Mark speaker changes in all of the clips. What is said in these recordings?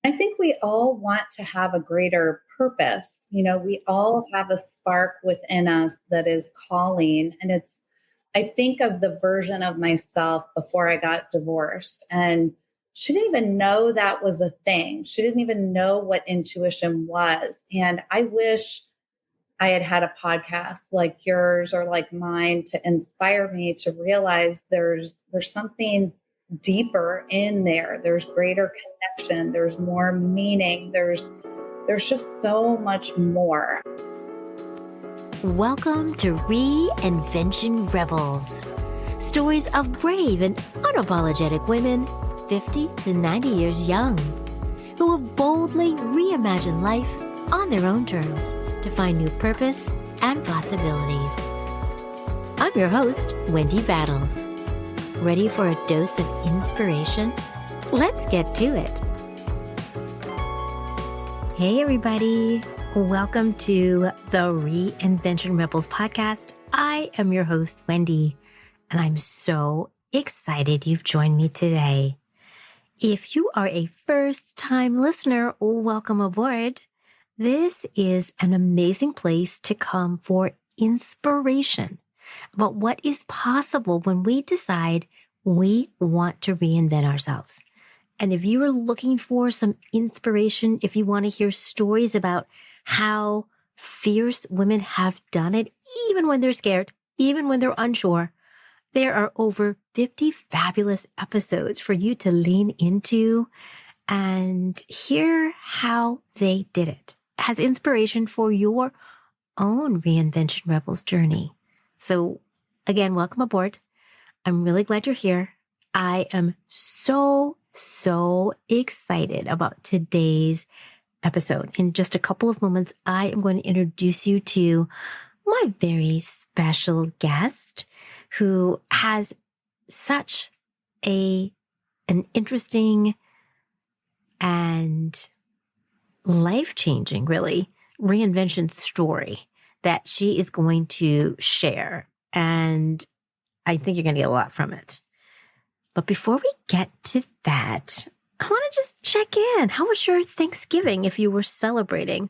Speaker 1: I think we all want to have a greater purpose. We all have a spark within us that is calling. And I think of the version of myself before I got divorced, and she didn't even know that was a thing. She didn't even know what intuition was. And I wish I had had a podcast like yours or like mine to inspire me to realize there's something deeper in there. There's greater connection. There's more meaning. There's just so much more.
Speaker 2: Welcome to Reinvention Rebels. Stories of brave and unapologetic women 50 to 90 years young who have boldly reimagined life on their own terms to find new purpose and possibilities. I'm your host, Wendy Battles. Ready for a dose of inspiration? Let's get to it. Hey, everybody. Welcome to the Reinvention Rebels podcast. I am your host, Wendy, and I'm so excited you've joined me today. If you are a first-time listener, welcome aboard. This is an amazing place to come for inspiration about what is possible when we decide we want to reinvent ourselves. And if you are looking for some inspiration, if you want to hear stories about how fierce women have done it, even when they're scared, even when they're unsure, there are over 50 fabulous episodes for you to lean into and hear how they did it as inspiration for your own Reinvention Rebels journey. So again, welcome aboard. I'm really glad you're here. I am so excited about today's episode. In just a couple of moments, I am going to introduce you to my very special guest who has such an interesting and life-changing, really, reinvention story that she is going to share. And I think you're going to get a lot from it. But before we get to that, I want to just check in. How was your Thanksgiving if you were celebrating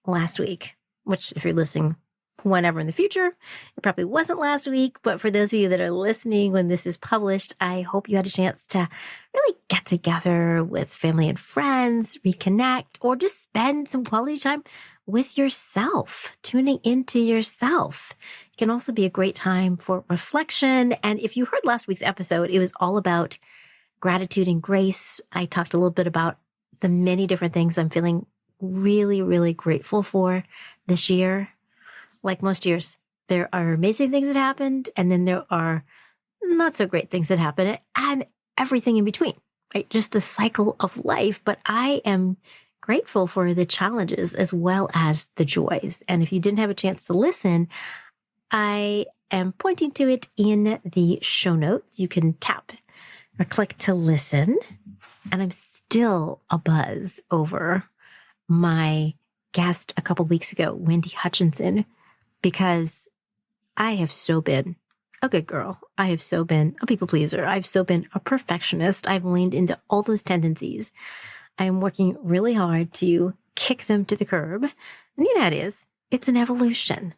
Speaker 2: last week? Which, if you're listening whenever in the future, it probably wasn't last week. But for those of you that are listening when this is published, I hope you had a chance to really get together with family and friends, reconnect, or just spend some quality time with yourself, tuning into yourself. It can also be a great time for reflection. And if you heard last week's episode, it was all about gratitude and grace. I talked a little bit about the many different things I'm feeling really grateful for this year. Like most years, there are amazing things that happened, and then there are not so great things that happen, and everything in between, right? Just the cycle of life. But I am grateful for the challenges as well as the joys. And if you didn't have a chance to listen, I am pointing to it in the show notes. You can tap or click to listen. And I'm still abuzz over my guest a couple weeks ago, Wendy Hutchinson, because I have so been a good girl. I have so been a people pleaser. I've so been a perfectionist. I've leaned into all those tendencies. I'm working really hard to kick them to the curb. And you know how it is. It's an evolution.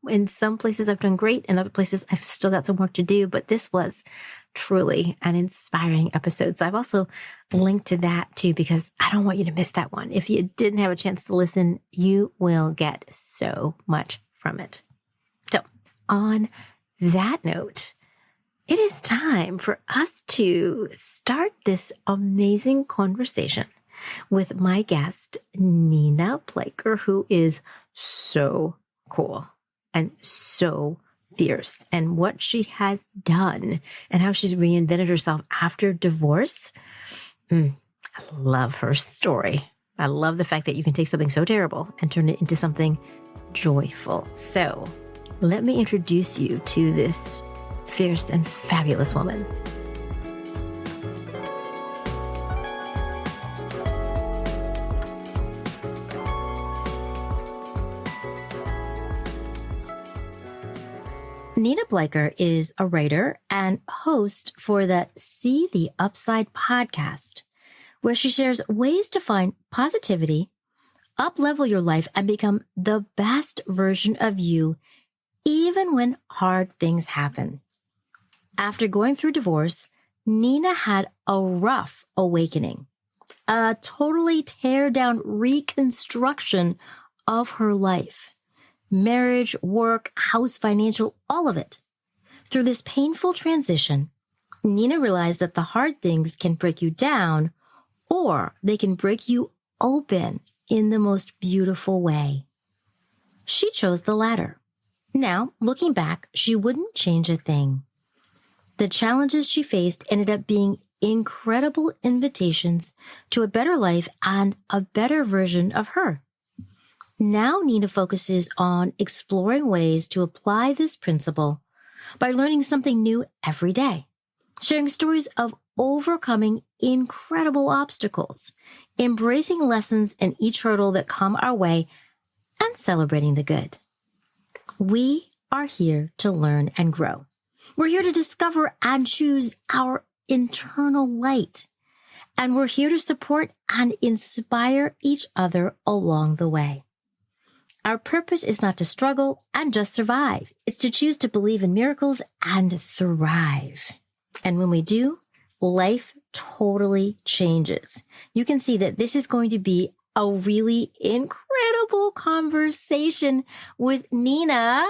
Speaker 2: In some places I've done great. In other places I've still got some work to do. But this was truly an inspiring episode. So I've also linked to that too, because I don't want you to miss that one. If you didn't have a chance to listen, you will get so much from it. So on that note, it is time for us to start this amazing conversation with my guest, Nina Blaicher, who is so cool and so fierce, and what she has done and how she's reinvented herself after divorce. I love her story. I love the fact that you can take something so terrible and turn it into something joyful. So let me introduce you to this fierce and fabulous woman. Nina Blaicher is a writer and host for the See the Upside podcast, where she shares ways to find positivity, up-level your life, and become the best version of you, even when hard things happen. After going through divorce, Nina had a rough awakening, a totally tear-down reconstruction of her life. Marriage, work, house, financial, all of it. Through this painful transition, Nina realized that the hard things can break you down, or they can break you open in the most beautiful way. She chose the latter. Now, looking back, she wouldn't change a thing. The challenges she faced ended up being incredible invitations to a better life and a better version of her. Now Nina focuses on exploring ways to apply this principle by learning something new every day, sharing stories of overcoming incredible obstacles, embracing lessons in each hurdle that come our way, and celebrating the good. We are here to learn and grow. We're here to discover and choose our internal light. And we're here to support and inspire each other along the way. Our purpose is not to struggle and just survive. It's to choose to believe in miracles and thrive. And when we do, life totally changes. You can see that this is going to be a really incredible conversation with Nina.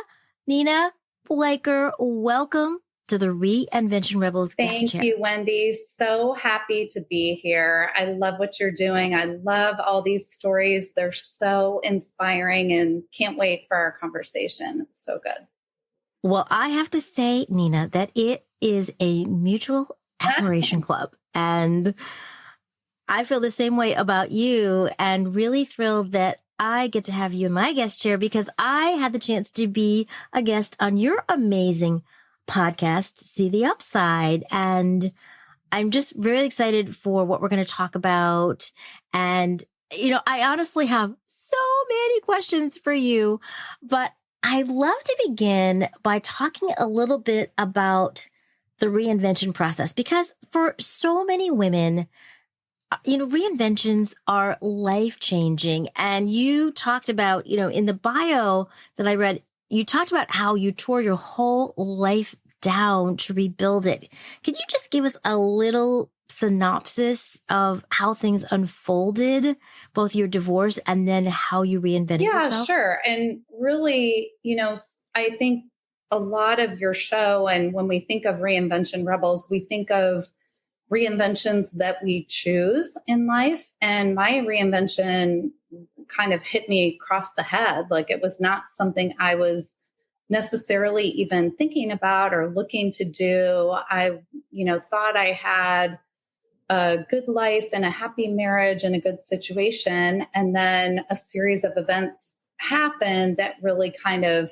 Speaker 2: Nina Blaicher, welcome to the Reinvention Rebels guest chair.
Speaker 1: Thank you, Wendy. So happy to be here. I love what you're doing. I love all these stories. They're so inspiring and can't wait for our conversation. It's so good.
Speaker 2: Well, I have to say, Nina, that it is a mutual admiration club. And I feel the same way about you, and really thrilled that I get to have you in my guest chair because I had the chance to be a guest on your amazing podcast, See the Upside. And I'm just really excited for what we're going to talk about. And, I honestly have so many questions for you, but I'd love to begin by talking a little bit about the reinvention process, because for so many women, reinventions are life-changing. And you talked about, in the bio that I read, you talked about how you tore your whole life down to rebuild it. Could you just give us a little synopsis of how things unfolded, both your divorce and then how you reinvented yourself?
Speaker 1: Yeah, sure. And really, I think a lot of your show, and when we think of Reinvention Rebels, we think of reinventions that we choose in life. And my reinvention kind of hit me across the head. Like, it was not something I was necessarily even thinking about or looking to do. I, thought I had a good life and a happy marriage and a good situation. And then a series of events happened that really kind of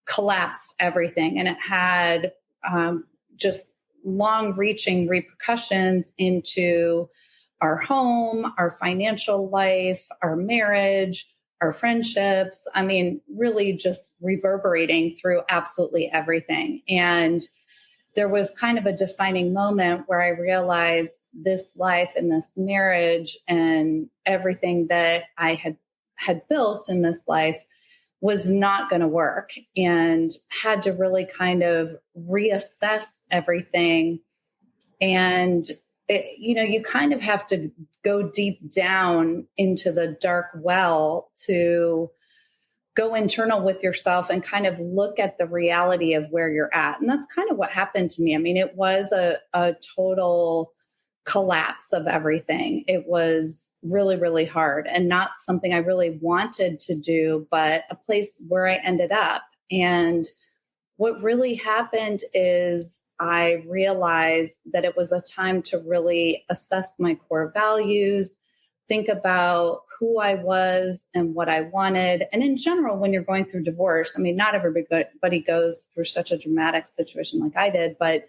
Speaker 1: collapsed everything. And it had just long-reaching repercussions into our home, our financial life, our marriage, our friendships. I mean, really just reverberating through absolutely everything. And there was kind of a defining moment where I realized this life and this marriage and everything that I had built in this life was not going to work, and had to really kind of reassess everything. And you kind of have to go deep down into the dark well to go internal with yourself and kind of look at the reality of where you're at. And that's kind of what happened to me. I mean, it was a total collapse of everything. It was really, really hard and not something I really wanted to do, but a place where I ended up. And what really happened is I realized that it was a time to really assess my core values, think about who I was and what I wanted. And in general, when you're going through divorce, I mean, not everybody goes through such a dramatic situation like I did, but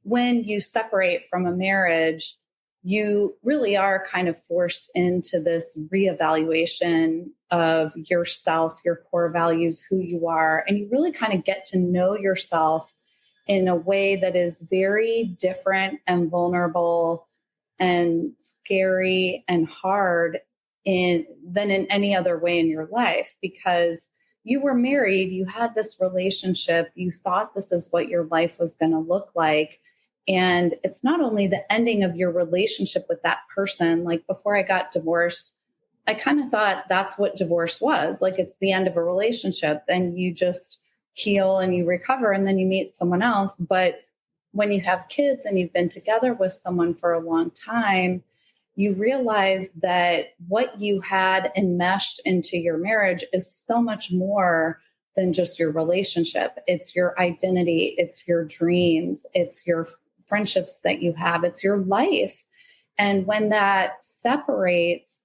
Speaker 1: when you separate from a marriage, you really are kind of forced into this reevaluation of yourself, your core values, who you are, and you really kind of get to know yourself in a way that is very different and vulnerable and scary and hard than in any other way in your life, because you were married, you had this relationship, you thought this is what your life was going to look like. And it's not only the ending of your relationship with that person. Like before I got divorced, I kind of thought that's what divorce was. Like it's the end of a relationship. Then you just heal and you recover and then you meet someone else. But when you have kids and you've been together with someone for a long time, you realize that what you had enmeshed into your marriage is so much more than just your relationship. It's your identity, it's your dreams, it's your friendships that you have, it's your life. And when that separates,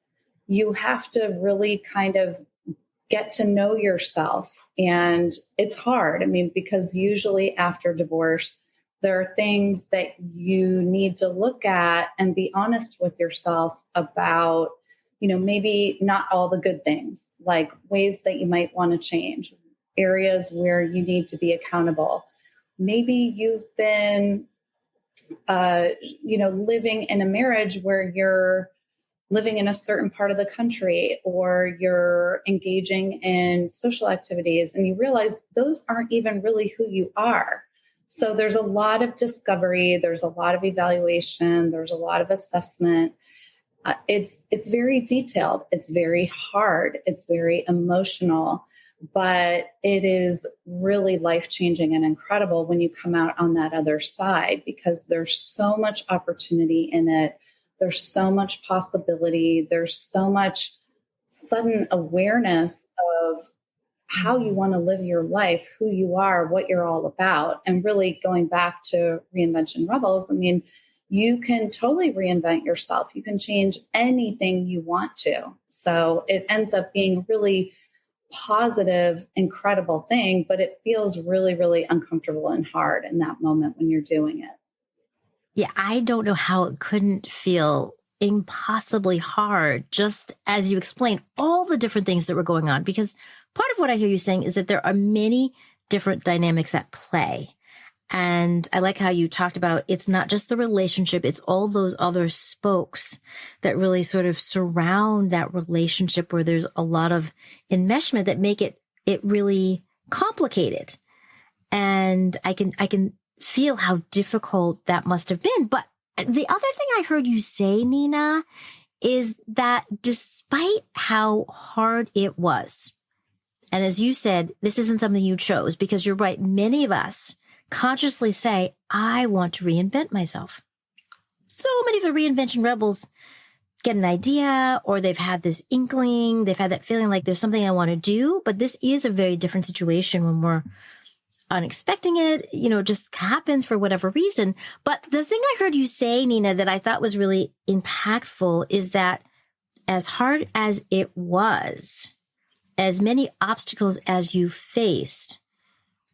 Speaker 1: you have to really kind of get to know yourself. And it's hard. I mean, because usually after divorce, there are things that you need to look at and be honest with yourself about, maybe not all the good things, like ways that you might want to change, areas where you need to be accountable. Maybe you've been, living in a marriage where you're living in a certain part of the country, or you're engaging in social activities and you realize those aren't even really who you are. So there's a lot of discovery, there's a lot of evaluation, there's a lot of assessment. It's very detailed, it's very hard, it's very emotional, but it is really life-changing and incredible when you come out on that other side, because there's so much opportunity in it. There's so much possibility. There's so much sudden awareness of how you want to live your life, who you are, what you're all about. And really going back to Reinvention Rebels, I mean, you can totally reinvent yourself. You can change anything you want to. So it ends up being really positive, incredible thing, but it feels really, really uncomfortable and hard in that moment when you're doing it.
Speaker 2: Yeah, I don't know how it couldn't feel impossibly hard, just as you explained all the different things that were going on. Because part of what I hear you saying is that there are many different dynamics at play. And I like how you talked about it's not just the relationship, it's all those other spokes that really sort of surround that relationship, where there's a lot of enmeshment that make it really complicated. And I can feel how difficult that must have been. But the other thing I heard you say, Nina, is that despite how hard it was, and as you said, this isn't something you chose, because you're right, many of us consciously say, I want to reinvent myself. So many of the Reinvention Rebels get an idea, or they've had this inkling, they've had that feeling like there's something I want to do, but this is a very different situation when we're unexpecting it, just happens for whatever reason. But the thing I heard you say, Nina, that I thought was really impactful is that as hard as it was, as many obstacles as you faced,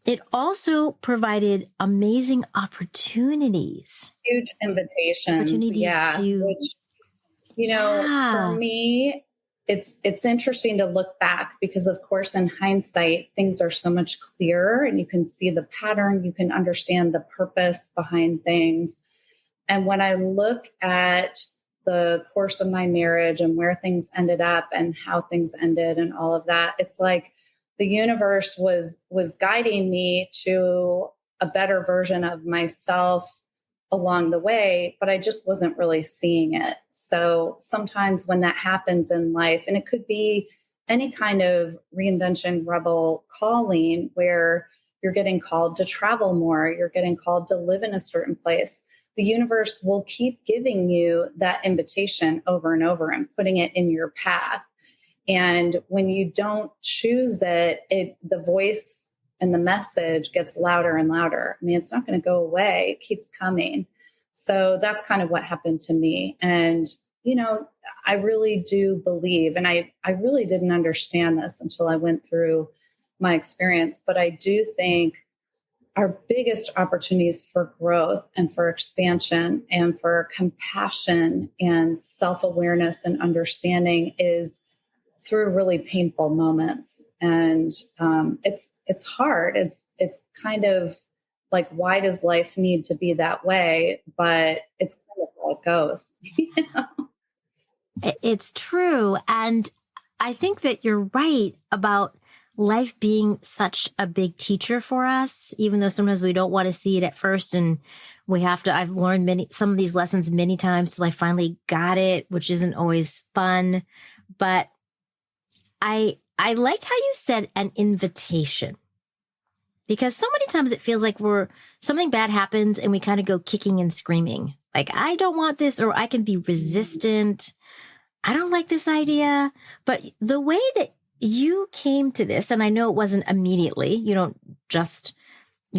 Speaker 2: it also provided amazing opportunities.
Speaker 1: Huge invitations. Yeah. Which, for me, it's interesting to look back, because of course, in hindsight, things are so much clearer and you can see the pattern, you can understand the purpose behind things. And when I look at the course of my marriage and where things ended up and how things ended and all of that, it's like the universe was guiding me to a better version of myself along the way, but I just wasn't really seeing it. So sometimes when that happens in life, and it could be any kind of reinvention rebel calling, where you're getting called to travel more, you're getting called to live in a certain place, the universe will keep giving you that invitation over and over and putting it in your path. And when you don't choose it, the voice and the message gets louder and louder. I mean, it's not going to go away. It keeps coming. So that's kind of what happened to me. And, I really do believe, and I really didn't understand this until I went through my experience, but I do think our biggest opportunities for growth and for expansion and for compassion and self-awareness and understanding is through really painful moments. And it's hard. It's kind of like, why does life need to be that way? But it's kind of how it goes.
Speaker 2: It's true. And I think that you're right about life being such a big teacher for us, even though sometimes we don't want to see it at first. And I've learned some of these lessons many times till I finally got it, which isn't always fun. But I liked how you said an invitation, because so many times it feels like something bad happens and we kind of go kicking and screaming. Like, I don't want this, or I can be resistant. I don't like this idea. But the way that you came to this, and I know it wasn't immediately, you're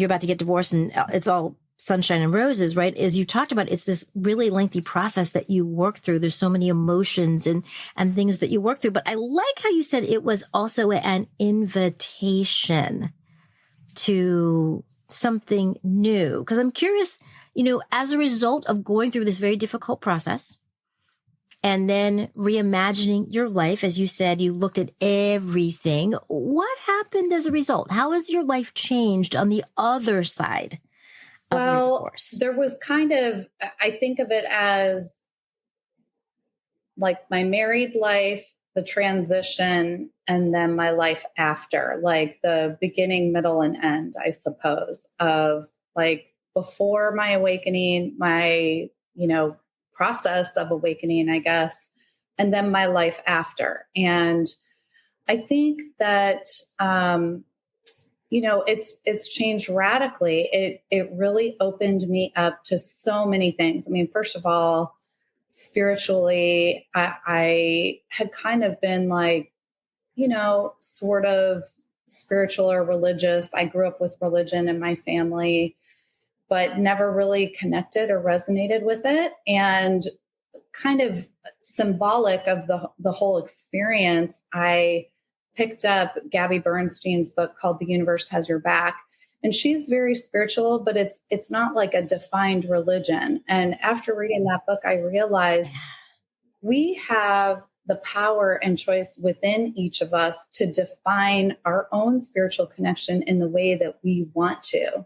Speaker 2: about to get divorced and it's all sunshine and roses, right? As you talked about, it's this really lengthy process that you work through. There's so many emotions and things that you work through. But I like how you said it was also an invitation to something new. Because I'm curious, as a result of going through this very difficult process and then reimagining your life, as you said, you looked at everything. What happened as a result? How has your life changed on the other side of your divorce?
Speaker 1: There was I think of it as like my married life, the transition, and then my life after, like the beginning, middle, and end, I suppose, of like before my awakening, my, process of awakening, I guess, and then my life after. And I think that, it's changed radically. It really opened me up to so many things. I mean, first of all, spiritually, I had kind of been like, sort of spiritual or religious. I grew up with religion in my family, but never really connected or resonated with it. And kind of symbolic of the whole experience, I picked up Gabby Bernstein's book called The Universe Has Your Back. And she's very spiritual, but it's not like a defined religion. And after reading that book, I realized we have the power and choice within each of us to define our own spiritual connection in the way that we want to.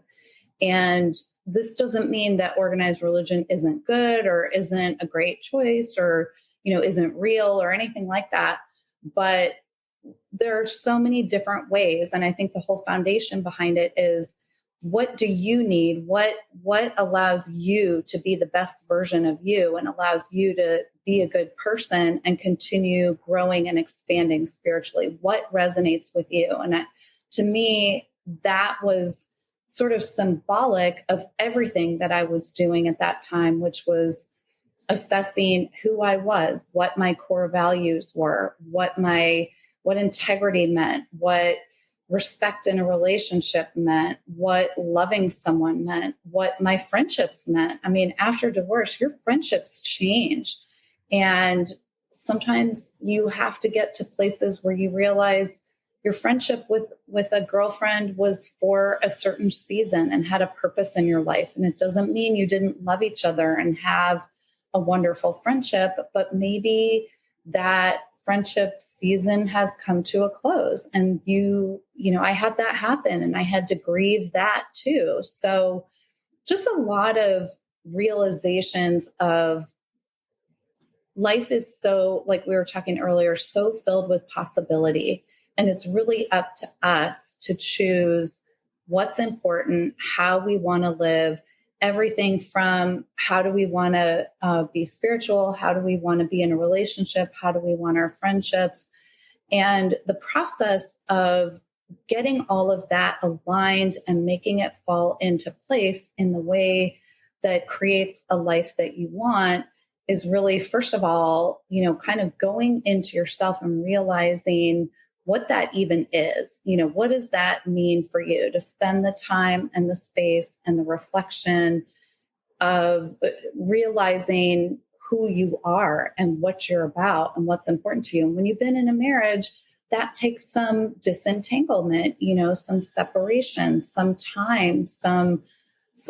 Speaker 1: And this doesn't mean that organized religion isn't good or isn't a great choice or, isn't real or anything like that. But there are so many different ways. And I think the whole foundation behind it is, what do you need? What allows you to be the best version of you and allows you to be a good person and continue growing and expanding spiritually? What resonates with you? And to me, that was sort of symbolic of everything that I was doing at that time, which was assessing who I was, what my core values were, what integrity meant, what respect in a relationship meant, what loving someone meant, what my friendships meant. I mean, after divorce, your friendships change. And sometimes you have to get to places where you realize your friendship with a girlfriend was for a certain season and had a purpose in your life. And it doesn't mean you didn't love each other and have a wonderful friendship, but maybe that friendship season has come to a close. And I had that happen and I had to grieve that too. So just a lot of realizations of life is so, like we were talking earlier, so filled with possibility. And it's really up to us to choose what's important, how we want to live, everything from how do we want to be spiritual, how do we want to be in a relationship, how do we want our friendships, and the process of getting all of that aligned and making it fall into place in the way that creates a life that you want is really, first of all, kind of going into yourself and realizing what that even is. What does that mean for you to spend the time and the space and the reflection of realizing who you are and what you're about and what's important to you. And when you've been in a marriage, that takes some disentanglement, some separation, some time, some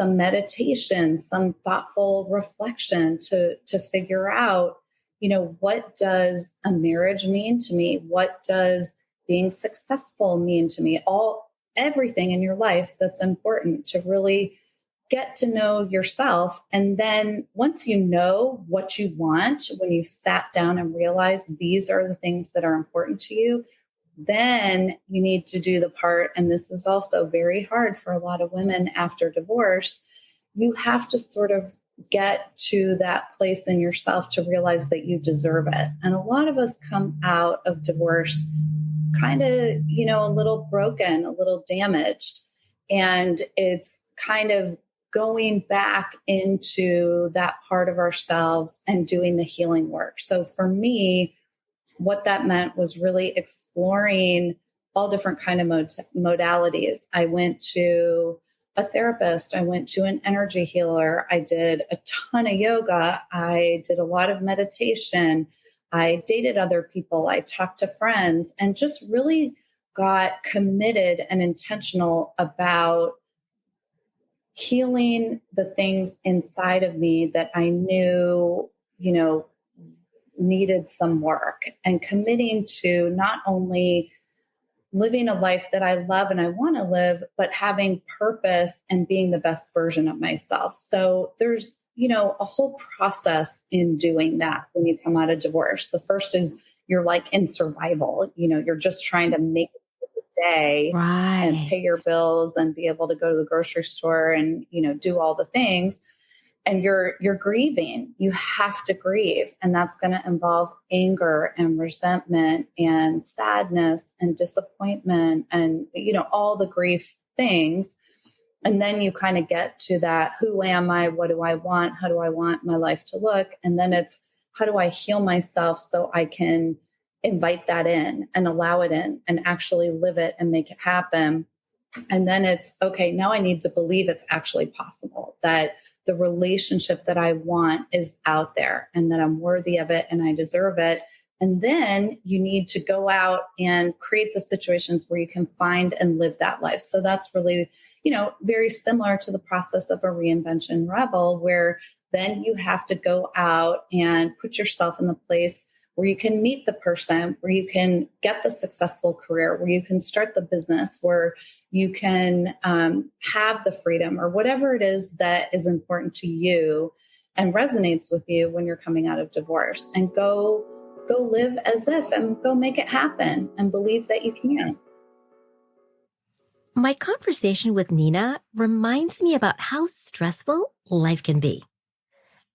Speaker 1: meditation, some thoughtful reflection to figure out, what does a marriage mean to me? What does being successful mean to me? Everything in your life that's important, to really get to know yourself. And then once you know what you want, when you've sat down and realized these are the things that are important to you, then you need to do the part. And this is also very hard for a lot of women after divorce. You have to sort of get to that place in yourself to realize that you deserve it. And a lot of us come out of divorce kind of, a little broken, a little damaged. And it's kind of going back into that part of ourselves and doing the healing work. So for me, what that meant was really exploring all different kind of modalities. I went to a therapist. I went to an energy healer. I did a ton of yoga. I did a lot of meditation. I dated other people. I talked to friends and just really got committed and intentional about healing the things inside of me that I knew, needed some work, and committing to not only living a life that I love and I want to live, but having purpose and being the best version of myself. So there's, a whole process in doing that when you come out of divorce. The first is you're like in survival, you're just trying to make day and pay your bills and be able to go to the grocery store and, do all the things. And you're grieving. You have to grieve. And that's going to involve anger and resentment and sadness and disappointment and, all the grief things. And then you kind of get to that, who am I? What do I want? How do I want my life to look? And then it's, how do I heal myself so I can invite that in and allow it in and actually live it and make it happen? And then it's, okay, now I need to believe it's actually possible, that the relationship that I want is out there and that I'm worthy of it and I deserve it. And then you need to go out and create the situations where you can find and live that life. So that's really, very similar to the process of a reinvention rebel, where then you have to go out and put yourself in the place where you can meet the person, where you can get the successful career, where you can start the business, where you can have the freedom or whatever it is that is important to you and resonates with you when you're coming out of divorce, and go live as if and go make it happen and believe that you can.
Speaker 2: My conversation with Nina reminds me about how stressful life can be.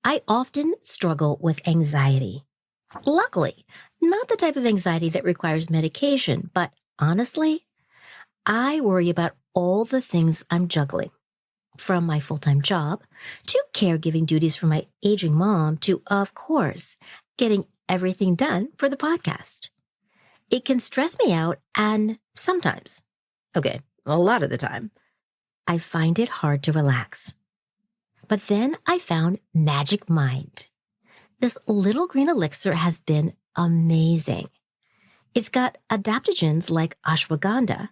Speaker 2: I often struggle with anxiety. Luckily, not the type of anxiety that requires medication, but honestly, I worry about all the things I'm juggling, from my full-time job to caregiving duties for my aging mom to, of course, getting everything done for the podcast. It can stress me out, and sometimes, a lot of the time, I find it hard to relax. But then I found Magic Mind. This little green elixir has been amazing. It's got adaptogens like ashwagandha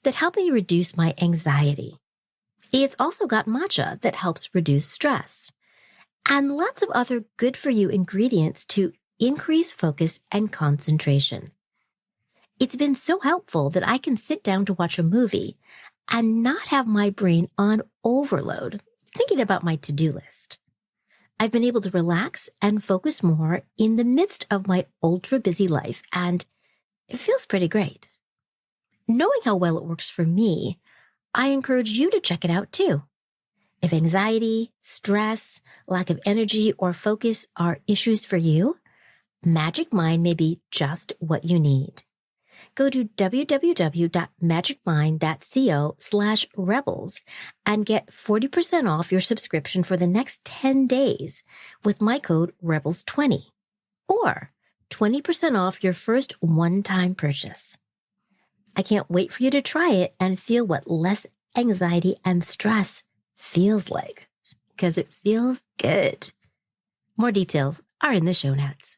Speaker 2: that help me reduce my anxiety. It's also got matcha that helps reduce stress, and lots of other good-for-you ingredients to increase focus and concentration. It's been so helpful that I can sit down to watch a movie and not have my brain on overload, thinking about my to-do list. I've been able to relax and focus more in the midst of my ultra-busy life, and it feels pretty great. Knowing how well it works for me, I encourage you to check it out too. If anxiety, stress, lack of energy, or focus are issues for you, Magic Mind may be just what you need. Go to www.magicmind.co/rebels and get 40% off your subscription for the next 10 days with my code REBELS20, or 20% off your first one-time purchase. I can't wait for you to try it and feel what less anxiety and stress feels like, because it feels good. More details are in the show notes.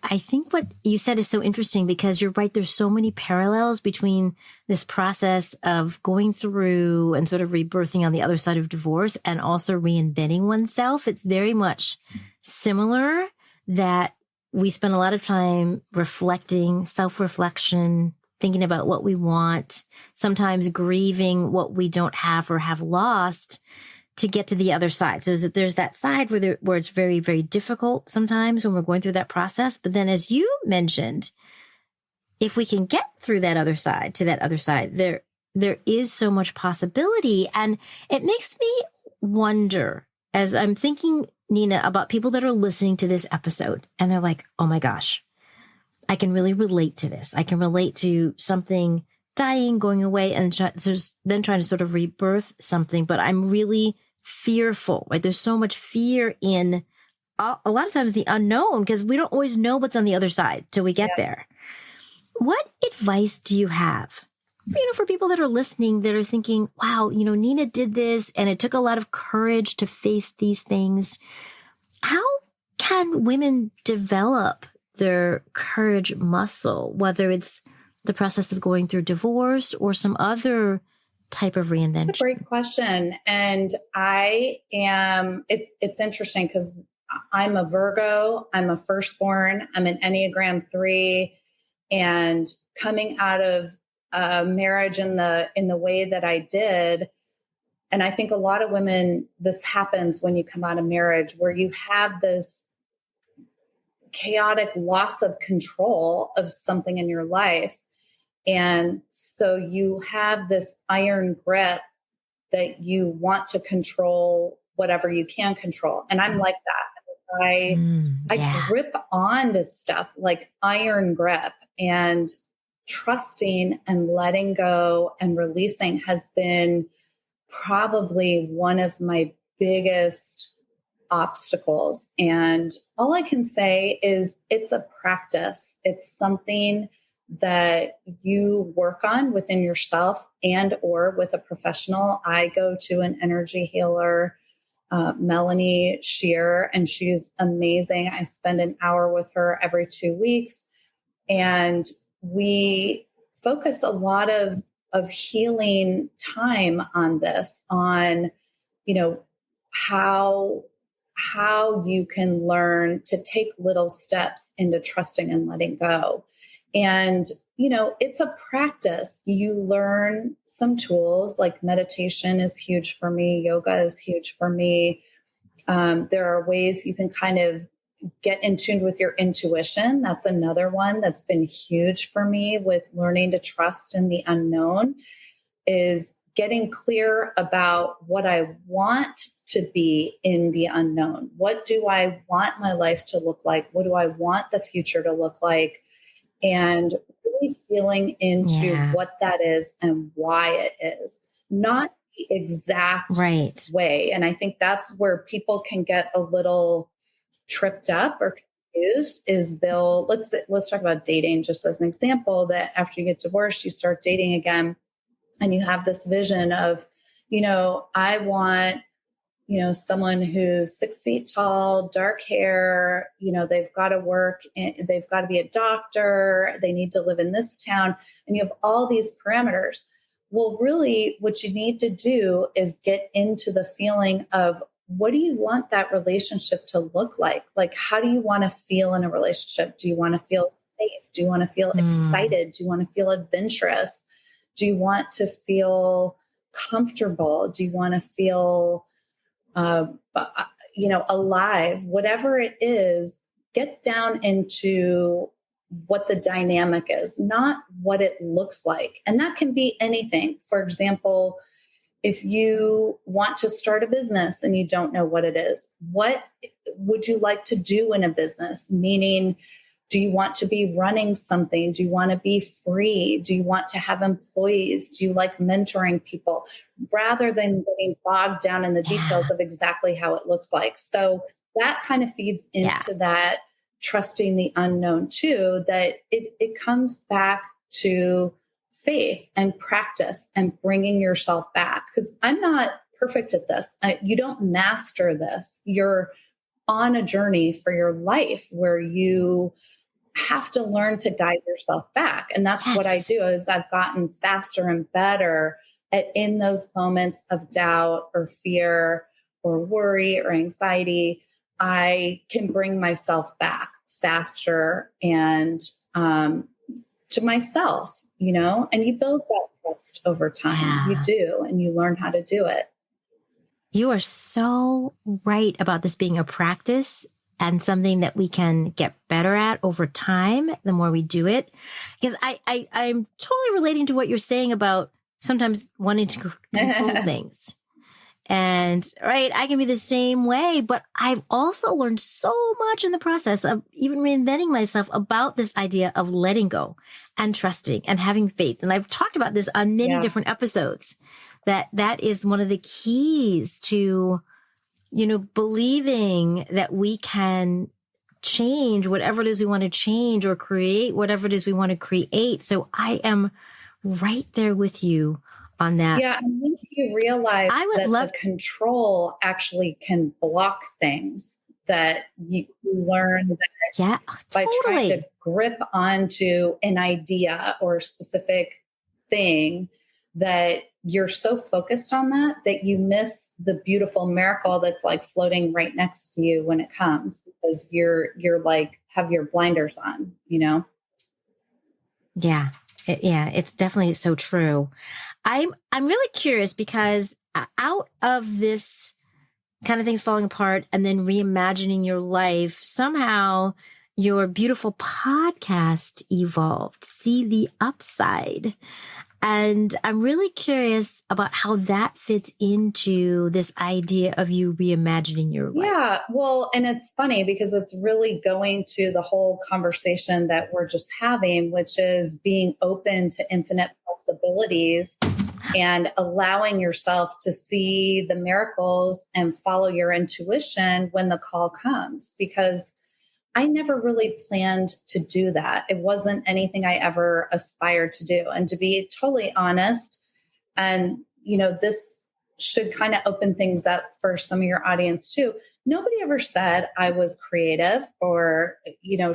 Speaker 2: I think what you said is so interesting, because you're right. There's so many parallels between this process of going through and sort of rebirthing on the other side of divorce and also reinventing oneself. It's very much similar that we spend a lot of time reflecting, self-reflection, thinking about what we want, sometimes grieving what we don't have or have lost to get to the other side. So there's that side where it's very, very difficult sometimes when we're going through that process. But then, as you mentioned, if we can get through that other side to that other side, there is so much possibility. And it makes me wonder, as I'm thinking, Nina, about people that are listening to this episode and they're like, oh my gosh, I can really relate to this. I can relate to something dying, going away, and then trying to sort of rebirth something. But I'm really fearful, right? There's so much fear in a lot of times the unknown, because we don't always know what's on the other side till we get there. What advice do you have, for people that are listening that are thinking, wow, Nina did this and it took a lot of courage to face these things. How can women develop their courage muscle, whether it's the process of going through divorce or some other type of reinvention?
Speaker 1: That's a great question. And it's interesting because I'm a Virgo, I'm a firstborn, I'm an Enneagram 3, and coming out of marriage in the way that I did. And I think a lot of women, this happens when you come out of marriage, where you have this chaotic loss of control of something in your life. And so you have this iron grip that you want to control whatever you can control. And I'm like that. I grip on to stuff like iron grip, and trusting and letting go and releasing has been probably one of my biggest obstacles. And all I can say is it's a practice. It's something that you work on within yourself and or with a professional. I go to an energy healer, Melanie Shear, and she's amazing. I spend an hour with her every 2 weeks, and we focus a lot of healing time on this, on, how you can learn to take little steps into trusting and letting go. And, it's a practice. You learn some tools, like meditation is huge for me. Yoga is huge for me. There are ways you can kind of get in tune with your intuition. That's another one that's been huge for me with learning to trust in the unknown, is getting clear about what I want to be in the unknown. What do I want my life to look like? What do I want the future to look like? And really feeling into what that is and why it is, not the exact way. And I think that's where people can get a little tripped up or confused. Is let's talk about dating just as an example, that after you get divorced, you start dating again, and you have this vision of, I want, someone who's 6 feet tall, dark hair, they've got to work, they've got to be a doctor, they need to live in this town, and you have all these parameters. Well, really what you need to do is get into the feeling of, what do you want that relationship to look like? Like, how do you want to feel in a relationship? Do you want to feel safe? Do you want to feel excited? Do you want to feel adventurous? Do you want to feel comfortable? Do you want to feel, alive? Whatever it is, get down into what the dynamic is, not what it looks like. And that can be anything. For example, if you want to start a business and you don't know what it is, what would you like to do in a business? Meaning, do you want to be running something? Do you want to be free? Do you want to have employees? Do you like mentoring people? Rather than getting bogged down in the details of exactly how it looks like. So that kind of feeds into that trusting the unknown too, that it comes back to faith and practice and bringing yourself back. Because I'm not perfect at this. You don't master this. You're on a journey for your life where you have to learn to guide yourself back. And that's what I do, is I've gotten faster and better at, in those moments of doubt or fear or worry or anxiety, I can bring myself back faster and to myself, and you build that trust over time. You
Speaker 2: Yeah.
Speaker 1: do, and you learn how to do it.
Speaker 2: You are so right about this being a practice and something that we can get better at over time, the more we do it. Because I'm totally relating to what you're saying about sometimes wanting to control things. And right, I can be the same way, but I've also learned so much in the process of even reinventing myself about this idea of letting go and trusting and having faith. And I've talked about this on many different episodes, that is one of the keys to, believing that we can change whatever it is we want to change or create whatever it is we want to create. So I am right there with you on that.
Speaker 1: Yeah, and once you realize the control actually can block things, that you learn that by trying to grip onto an idea or a specific thing, that you're so focused on that you miss the beautiful miracle that's like floating right next to you when it comes, because you're like have your blinders on,
Speaker 2: Yeah. It's definitely so true. I'm really curious because out of this kind of things falling apart and then reimagining your life, somehow your beautiful podcast evolved. See the upside. And I'm really curious about how that fits into this idea of you reimagining your life.
Speaker 1: Yeah, well, and it's funny because it's really going to the whole conversation that we're just having, which is being open to infinite possibilities and allowing yourself to see the miracles and follow your intuition when the call comes. Because I never really planned to do that. It wasn't anything I ever aspired to do. And to be totally honest, and, this should kind of open things up for some of your audience too. Nobody ever said I was creative or,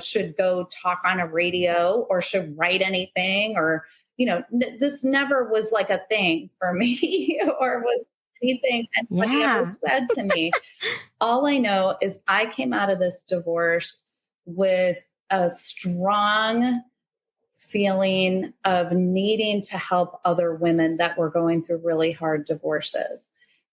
Speaker 1: should go talk on a radio or should write anything or, this never was like a thing for me or was anything anybody ever said to me. All I know is I came out of this divorce with a strong feeling of needing to help other women that were going through really hard divorces.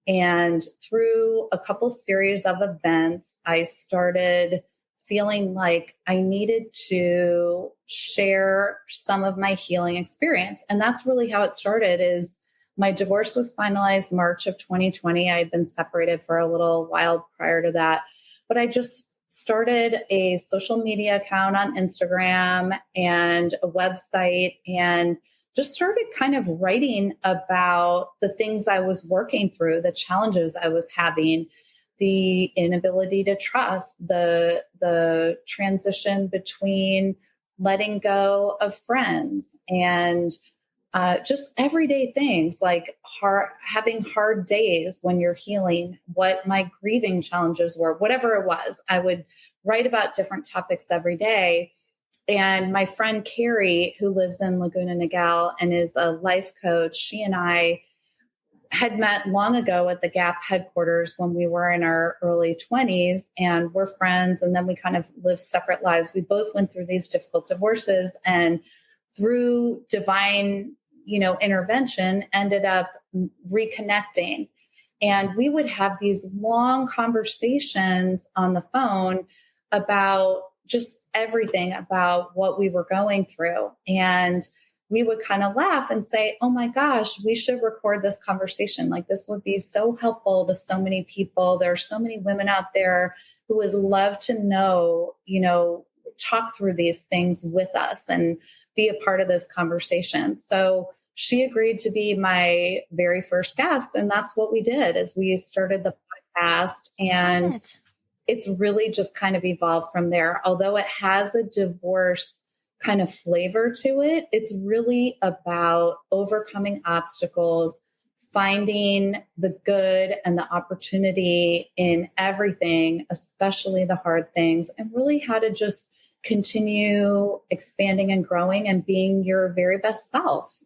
Speaker 1: And through a couple series of events, I started feeling like I needed to share some of my healing experience. And that's really how it started. Is my divorce was finalized March of 2020. I had been separated for a little while prior to that, but I just started a social media account on Instagram and a website and just started kind of writing about the things I was working through, the challenges I was having, the inability to trust, the transition between letting go of friends and just everyday things like having hard days when you're healing, what my grieving challenges were, whatever it was. I would write about different topics every day. And my friend Carrie, who lives in Laguna Niguel and is a life coach, she and I had met long ago at the Gap headquarters when we were in our early 20s, and we're friends. And then we kind of lived separate lives. We both went through these difficult divorces, and through divine, intervention, ended up reconnecting. And we would have these long conversations on the phone about just everything about what we were going through. And we would kind of laugh and say, oh my gosh, we should record this conversation. Like, this would be so helpful to so many people. There are so many women out there who would love to know, talk through these things with us and be a part of this conversation. So she agreed to be my very first guest. And that's what we did, is we started the podcast, and it's really just kind of evolved from there. Although it has a divorce kind of flavor to it, it's really about overcoming obstacles, finding the good and the opportunity in everything, especially the hard things, and really how to just continue expanding and growing and being your very best self,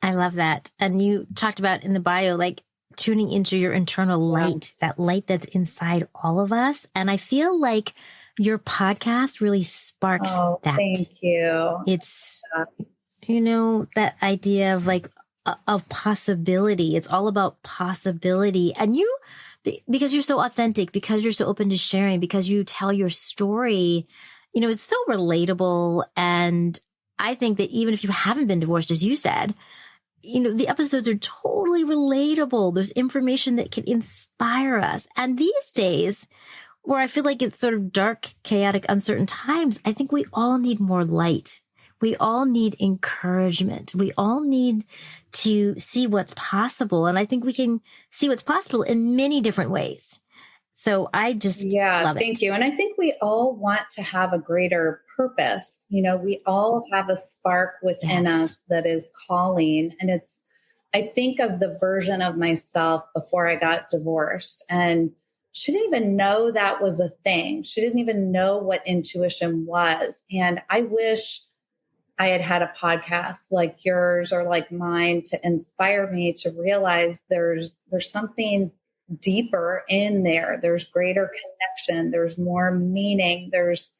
Speaker 2: I love that. And you talked about in the bio, like tuning into your internal light, that light that's inside all of us. And I feel like your podcast really sparks that.
Speaker 1: Thank you.
Speaker 2: that idea of like, of possibility. It's all about possibility. And because you're so authentic, because you're so open to sharing, because you tell your story, it's so relatable. And I think that even if you haven't been divorced, as you said, the episodes are totally relatable. There's information that can inspire us. And these days, where I feel like it's sort of dark, chaotic, uncertain times, I think we all need more light. We all need encouragement. We all need to see what's possible. And I think we can see what's possible in many different ways. So I just love it.
Speaker 1: Thank you. And I think we all want to have a greater purpose. We all have a spark within us that is calling. And I think of the version of myself before I got divorced, and she didn't even know that was a thing. She didn't even know what intuition was. And I wish I had had a podcast like yours or like mine to inspire me to realize there's something deeper in there. There's greater connection. There's more meaning. There's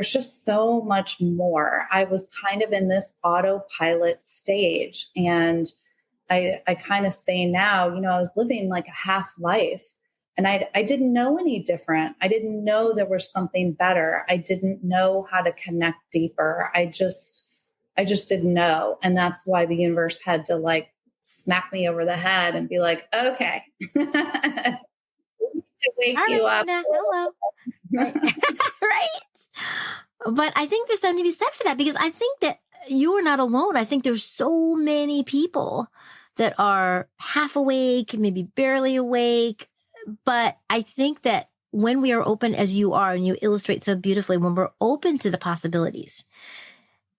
Speaker 1: just so much more. I was kind of in this autopilot stage, and I kind of say now, I was living like a half life, and I didn't know any different. I didn't know there was something better. I didn't know how to connect deeper. I just didn't know. And that's why the universe had to like smack me over the head and be like, okay, we need to wake you up.
Speaker 2: Hello. Right. Right. But I think there's something to be said for that, because I think that you are not alone. I think there's so many people that are half awake, maybe barely awake. But I think that when we are open, as you are, and you illustrate so beautifully, when we're open to the possibilities,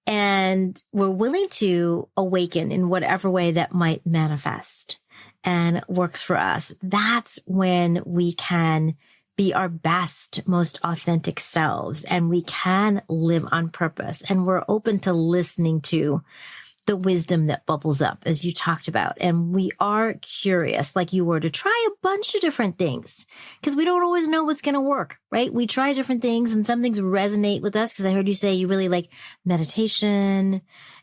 Speaker 2: and we're willing to awaken in whatever way that might manifest and works for us, that's when we can be our best, most authentic selves, and we can live on purpose. And we're open to listening to the wisdom that bubbles up, as you talked about. And we are curious, like you were, to try a bunch of different things, because we don't always know what's going to work, right? We try different things, and some things resonate with us, because I heard you say you really like meditation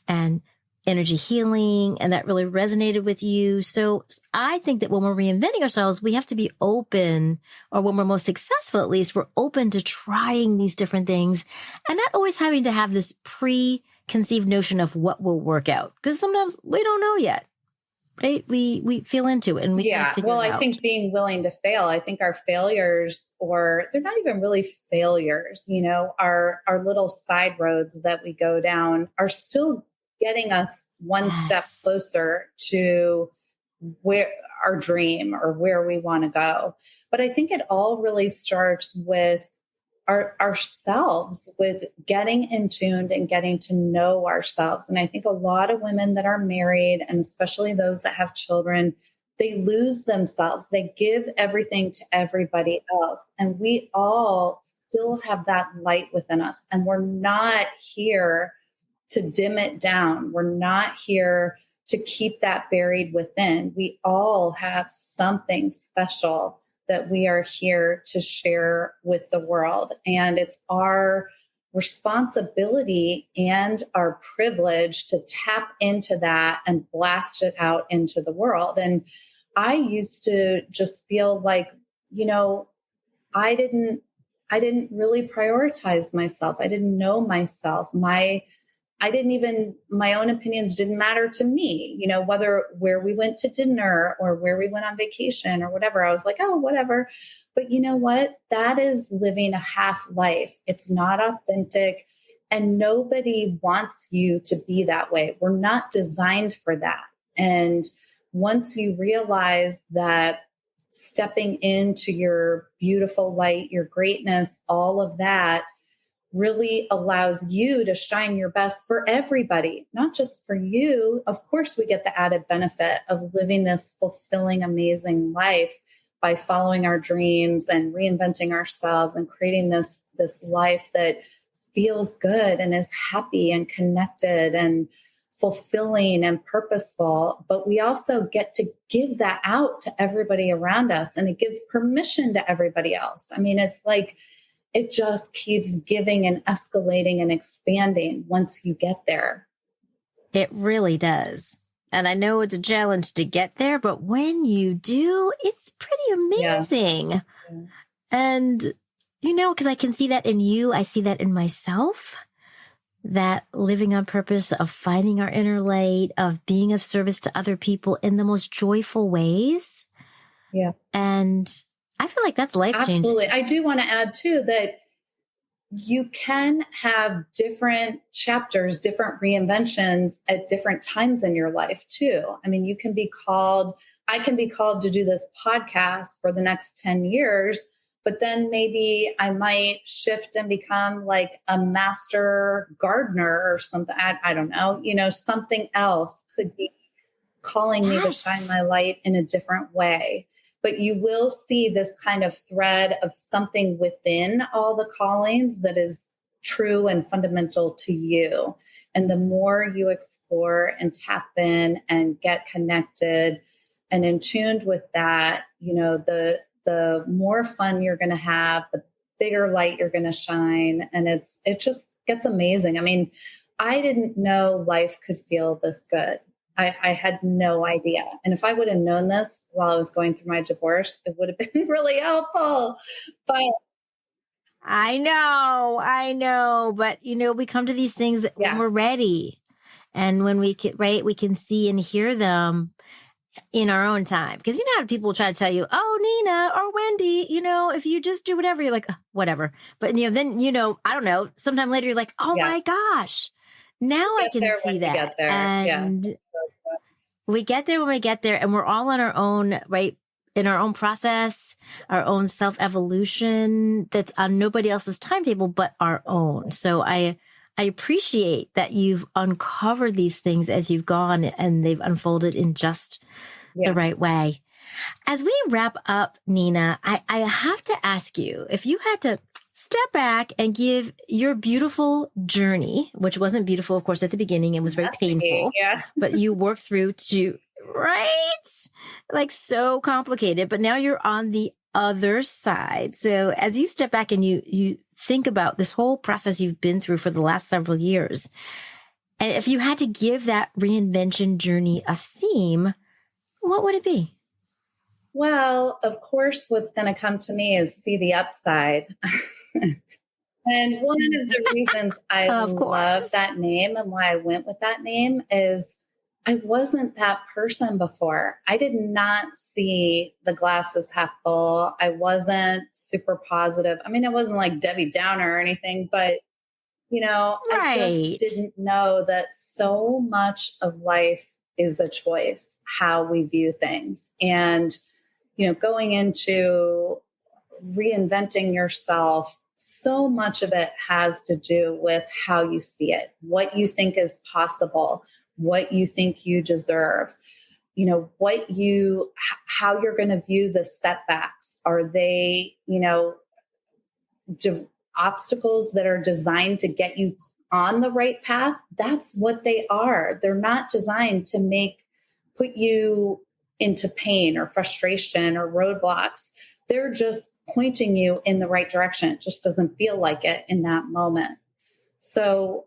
Speaker 2: and energy healing, and that really resonated with you. So I think that when we're reinventing ourselves, we have to be open, or when we're most successful, at least, we're open to trying these different things, and not always having to have this preconceived notion of what will work out, because sometimes we don't know yet, right? We feel into it, and we can't figure it out.
Speaker 1: I think being willing to fail, I think our failures, or they're not even really failures, our little side roads that we go down are still getting us one step closer to where our dream or where we want to go. But I think it all really starts with ourselves, with getting in tuned and getting to know ourselves. And I think a lot of women that are married, and especially those that have children, they lose themselves. They give everything to everybody else. And we all still have that light within us. And we're not here to dim it down. We're not here to keep that buried within. We all have something special that we are here to share with the world. And it's our responsibility and our privilege to tap into that and blast it out into the world. And I used to just feel like, I didn't really prioritize myself. I didn't know myself. My own opinions didn't matter to me, where we went to dinner or where we went on vacation or whatever. I was like, oh, whatever. But you know what? That is living a half life. It's not authentic, and nobody wants you to be that way. We're not designed for that. And once you realize that stepping into your beautiful light, your greatness, all of that really allows you to shine your best for everybody, not just for you. Of course, we get the added benefit of living this fulfilling, amazing life by following our dreams and reinventing ourselves and creating this life that feels good and is happy and connected and fulfilling and purposeful. But we also get to give that out to everybody around us, and it gives permission to everybody else. I mean, it's like, it just keeps giving and escalating and expanding once you get there.
Speaker 2: It really does. And I know it's a challenge to get there, but when you do, it's pretty
Speaker 1: Yeah.
Speaker 2: amazing.
Speaker 1: Yeah.
Speaker 2: And, because I can see that in you, I see that in myself, that living on purpose, of finding our inner light, of being of service to other people in the most joyful ways.
Speaker 1: Yeah.
Speaker 2: And I feel like that's life-changing.
Speaker 1: Absolutely. I do want to add too that you can have different chapters, different reinventions at different times in your life too. I mean, I can be called to do this podcast for the next 10 years, but then maybe I might shift and become like a master gardener or something. I don't know, something else could be calling me to shine my light in a different way. But you will see this kind of thread of something within all the callings that is true and fundamental to you. And the more you explore and tap in and get connected and in tuned with that, the more fun you're going to have, the bigger light you're going to shine. And it just gets amazing. I mean, I didn't know life could feel this good. I had no idea. And if I would have known this while I was going through my divorce, it would have been really helpful. But
Speaker 2: I know. But, we come to these things when we're ready. And when we can see and hear them in our own time. Because how people will try to tell you, oh, Nina or Wendy, if you just do whatever, you're like, whatever. But, then, I don't know, sometime later, you're like, oh my gosh, now I can see that.
Speaker 1: Get there.
Speaker 2: And we get there when we get there, and we're all on our own, right? In our own process, our own self-evolution that's on nobody else's timetable but our own. So I appreciate that you've uncovered these things as you've gone, and they've unfolded in just the right way. As we wrap up, Nina, I have to ask you, if you had to step back and give your beautiful journey, which wasn't beautiful, of course, at the beginning, it was very painful, but you worked through like so complicated, but now you're on the other side. So as you step back and you think about this whole process you've been through for the last several years, and if you had to give that reinvention journey a theme, what would it be?
Speaker 1: Well, of course, what's going to come to me is see the upside. And one of the reasons I love that name and why I went with that name is I wasn't that person before. I did not see the glasses half full. I wasn't super positive. I mean, I wasn't like Debbie Downer or anything, but, I just didn't know that so much of life is a choice, how we view things. And, going into reinventing yourself, so much of it has to do with how you see it, what you think is possible, what you think you deserve, how you're going to view the setbacks. Are they, obstacles that are designed to get you on the right path? That's what they are. They're not designed to put you into pain or frustration or roadblocks. They're just pointing you in the right direction. It just doesn't feel like it in that moment. So,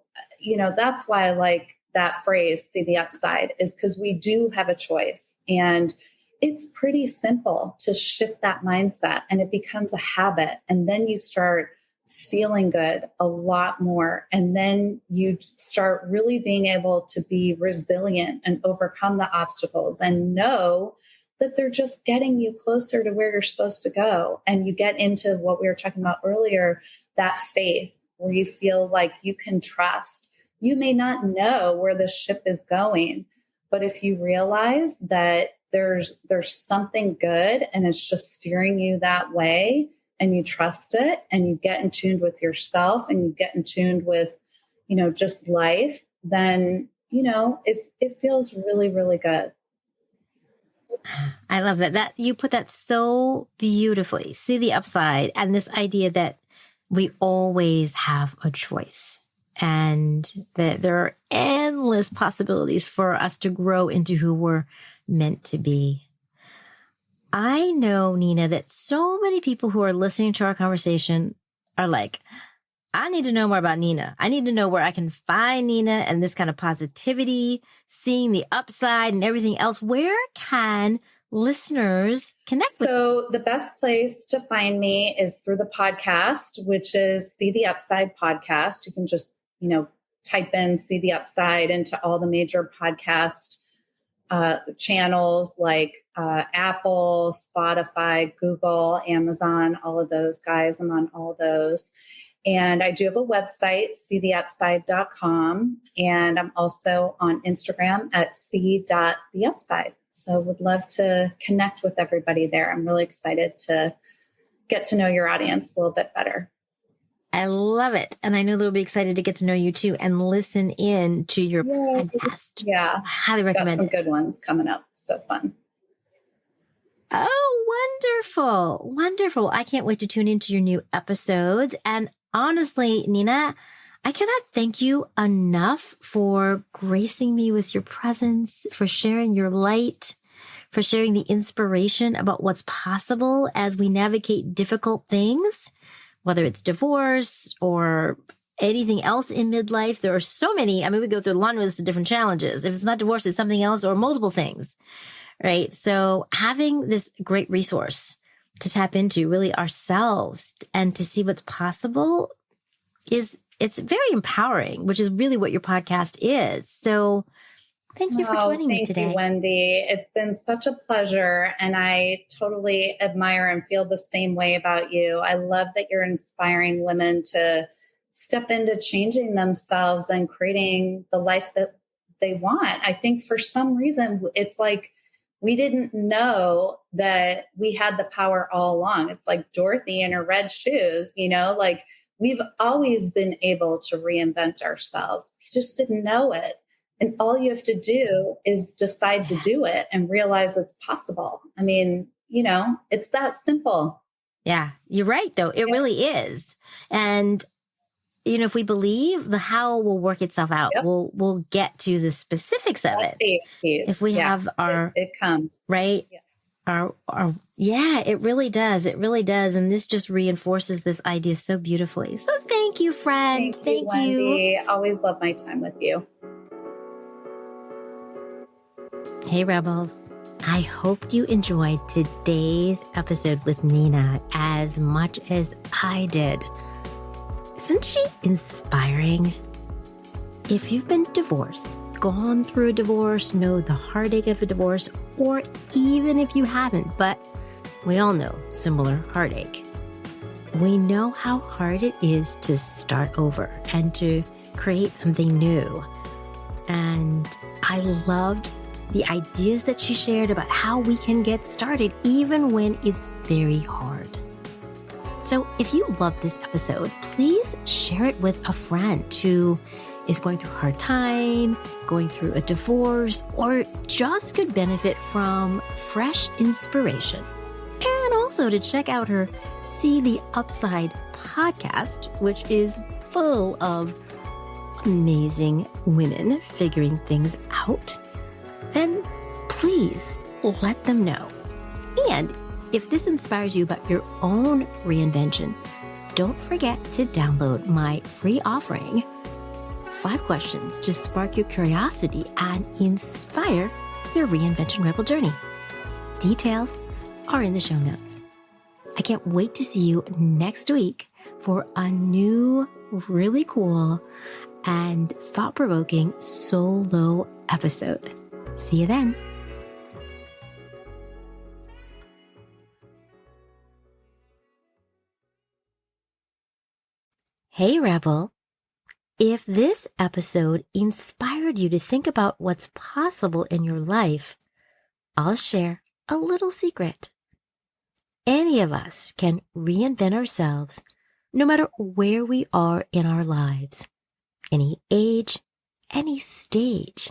Speaker 1: that's why I like that phrase, see the upside, is because we do have a choice. And it's pretty simple to shift that mindset, and it becomes a habit. And then you start feeling good a lot more. And then you start really being able to be resilient and overcome the obstacles and know that they're just getting you closer to where you're supposed to go. And you get into what we were talking about earlier, that faith where you feel like you can trust. You may not know where the ship is going, but if you realize that there's something good and it's just steering you that way, and you trust it, and you get in tune with yourself, and you get in tune with, just life, then, it feels really, really good.
Speaker 2: I love that you put that so beautifully. See the upside, and this idea that we always have a choice, and that there are endless possibilities for us to grow into who we're meant to be. I know, Nina, that so many people who are listening to our conversation are like, I need to know more about Nina. I need to know where I can find Nina and this kind of positivity, seeing the upside and everything else. Where can listeners connect with?
Speaker 1: So the best place to find me is through the podcast, which is See the Upside podcast. You can just, type in See the Upside into all the major podcast channels like Apple, Spotify, Google, Amazon, all of those guys. I'm on all those. And I do have a website, seetheupside.com. And I'm also on Instagram at see.theupside. So would love to connect with everybody there. I'm really excited to get to know your audience a little bit better.
Speaker 2: I love it. And I know they'll be excited to get to know you too and listen in to your podcast.
Speaker 1: Yeah.
Speaker 2: I highly recommend
Speaker 1: it. Got some good ones coming up. So fun.
Speaker 2: Oh, wonderful. Wonderful. I can't wait to tune into your new episodes. And honestly, Nina, I cannot thank you enough for gracing me with your presence, for sharing your light, for sharing the inspiration about what's possible as we navigate difficult things, whether it's divorce or anything else in midlife. There are so many. I mean, we go through a laundry list of different challenges. If it's not divorce, it's something else or multiple things, right? So having this great resource to tap into really ourselves and to see what's possible it's very empowering, which is really what your podcast is. So thank you for joining me today.
Speaker 1: Thank you, Wendy. It's been such a pleasure. And I totally admire and feel the same way about you. I love that you're inspiring women to step into changing themselves and creating the life that they want. I think for some reason, it's like we didn't know that we had the power all along. It's like Dorothy in her red shoes, like we've always been able to reinvent ourselves. We just didn't know it. And all you have to do is decide to do it and realize it's possible. I mean, it's that simple.
Speaker 2: Yeah, you're right, though. It really is. And, if we believe, the how will work itself out. Yep. We'll get to the specifics of it. If we have our...
Speaker 1: It comes.
Speaker 2: Right?
Speaker 1: Yeah.
Speaker 2: It really does. It really does. And this just reinforces this idea so beautifully. So thank you, friend.
Speaker 1: Thank you, Wendy. Always love my time with you.
Speaker 2: Hey, Rebels. I hope you enjoyed today's episode with Nina as much as I did. Isn't she inspiring? If you've been divorced, gone through a divorce, know the heartache of a divorce, or even if you haven't, but we all know similar heartache. We know how hard it is to start over and to create something new. And I loved the ideas that she shared about how we can get started even when it's very hard. So if you loved this episode, please share it with a friend who is going through a hard time, going through a divorce, or just could benefit from fresh inspiration. And also to check out her See the Upside podcast, which is full of amazing women figuring things out. Then please let them know. And if this inspires you about your own reinvention, don't forget to download my free offering, 5 questions to spark your curiosity and inspire your reinvention rebel journey. Details are in the show notes. I can't wait to see you next week for a new, really cool and thought-provoking solo episode. See you then. Hey, Rebel. If this episode inspired you to think about what's possible in your life, I'll share a little secret. Any of us can reinvent ourselves no matter where we are in our lives, any age, any stage.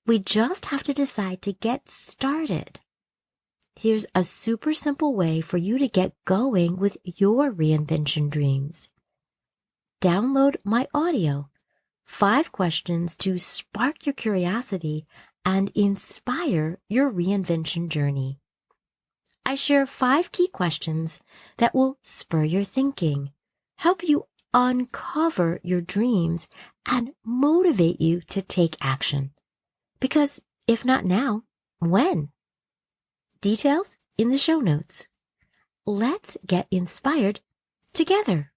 Speaker 2: We just have to decide to get started. Here's a super simple way for you to get going with your reinvention dreams. Download my audio, 5 questions to spark your curiosity and inspire your reinvention journey. I share 5 key questions that will spur your thinking, help you uncover your dreams and motivate you to take action. Because if not now, when? Details in the show notes. Let's get inspired together.